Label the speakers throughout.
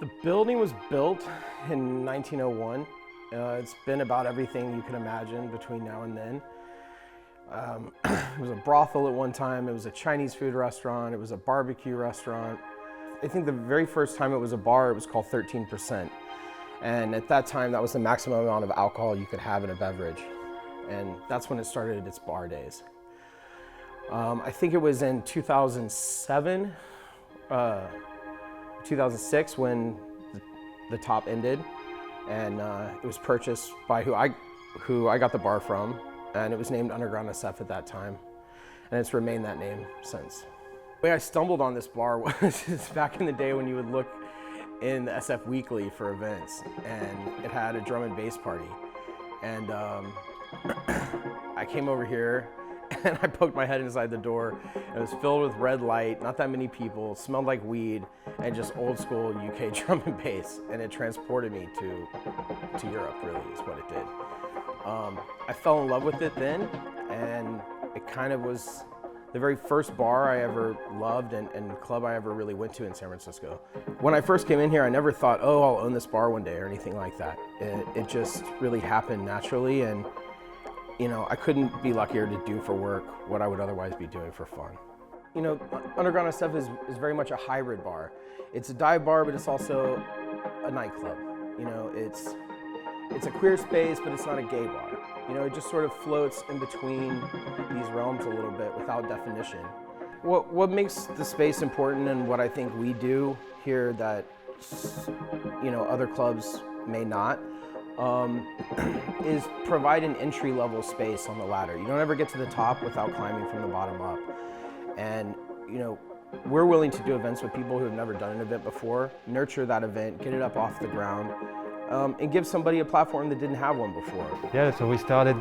Speaker 1: The building was built in 1901. It's been about everything you can imagine between now and then. It was a brothel at one time, it was a Chinese food restaurant, it was a barbecue restaurant. I think the very first time it was a bar, it was called 13%. And at that time, that was the maximum amount of alcohol you could have in a beverage. And that's when it started its bar days. I think it was in 2007, 2006 when the top ended, and it was purchased by who I got the bar from, and it was named Underground SF at that time, and it's remained that name since. The way I stumbled on this bar was back in the day when you would look in the SF Weekly for events, and it had a drum and bass party, and I came over here and I poked my head inside the door. It was filled with red light, not that many people, smelled like weed, and just old school UK drum and bass. And it transported me to Europe, really, is what it did. I fell in love with it then, and it kind of was the very first bar I ever loved and club I ever really went to in San Francisco. When I first came in here, I never thought, oh, I'll own this bar one day or anything like that. It just really happened naturally, and you know, I couldn't be luckier to do for work what I would otherwise be doing for fun. You know, Underground SF is very much a hybrid bar. It's a dive bar, but it's also a nightclub. You know, it's a queer space, but it's not a gay bar. You know, it just sort of floats in between these realms a little bit without definition. What makes the space important and what I think we do here that, you know, other clubs may not, is provide an entry-level space on the ladder. You don't ever get to the top without climbing from the bottom up. And, you know, we're willing to do events with people who have never done an event before, nurture that event, get it up off the ground, and give somebody a platform that didn't have one before.
Speaker 2: Yeah, so we started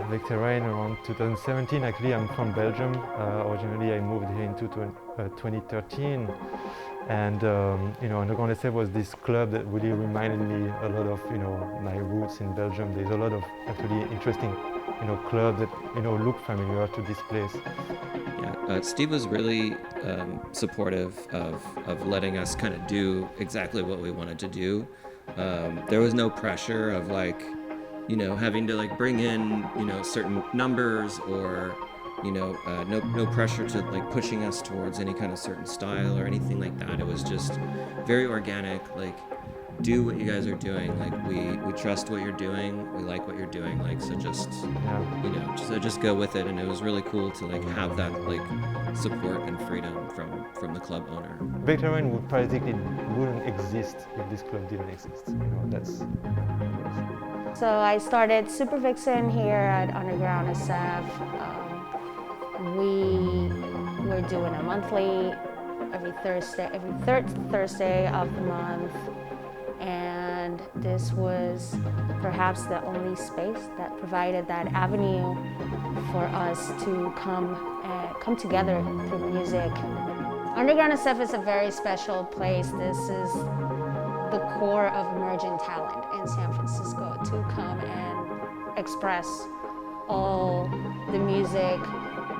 Speaker 2: Vague Terrain around 2017. Actually, I'm from Belgium. Originally, I moved here in 2013. And you know, Underground SF was this club that really reminded me a lot of, you know, my roots in Belgium. There's a lot of actually interesting, you know, clubs that, you know, look familiar to this place.
Speaker 3: Yeah, Steve was really supportive of letting us kind of do exactly what we wanted to do. There was no pressure of like, you know, having to like bring in, you know, certain numbers or, you know, no pressure to like pushing us towards any kind of certain style or anything like that. It was just very organic, like do what you guys are doing. Like we trust what you're doing. We like what you're doing. Like, so just, you know, just go with it. And it was really cool to like have that like support and freedom from the club owner.
Speaker 2: Vague Terrain would practically wouldn't exist if this club didn't exist. You know, that's.
Speaker 4: So I started Supervixen here at Underground SF. We were doing a monthly, every third Thursday of the month, and this was perhaps the only space that provided that avenue for us to come together through music. Underground SF is a very special place. This is the core of emerging talent in San Francisco to come and express all the music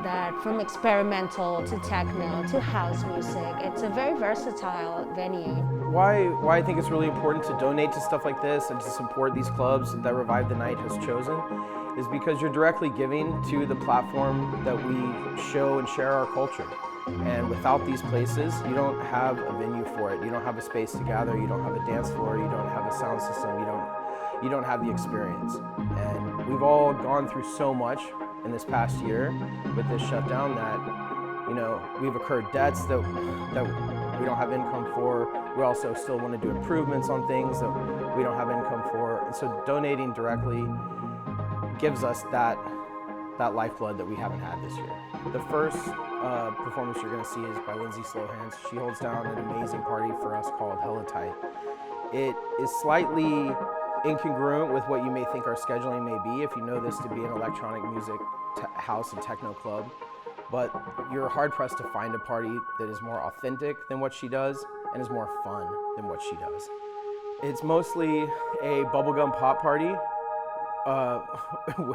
Speaker 4: that from experimental to techno to house music. It's a very versatile venue.
Speaker 1: Why I think it's really important to donate to stuff like this and to support these clubs that Revive the Night has chosen is because you're directly giving to the platform that we show and share our culture. And without these places, you don't have a venue for it. You don't have a space to gather. You don't have a dance floor. You don't have a sound system. You don't have the experience. And we've all gone through so much in this past year with this shutdown that, you know, we've incurred debts that we don't have income for. We also still want to do improvements on things that we don't have income for. And so donating directly gives us that lifeblood that we haven't had this year. The first performance you're going to see is by Lindsay Slowhands. She holds down an amazing party for us called Hella Tight. It is slightly incongruent with what you may think our scheduling may be if you know this to be an electronic music house and techno club, but you're hard-pressed to find a party that is more authentic than what she does and is more fun than what she does. It's mostly a bubblegum pop party.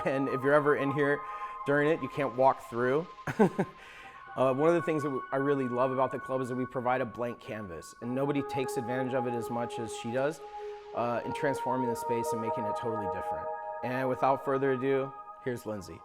Speaker 1: If you're ever in here during it, you can't walk through. One of the things that I really love about the club is that we provide a blank canvas, and nobody takes advantage of it as much as she does in transforming the space and making it totally different. And without further ado, here's Lindsay.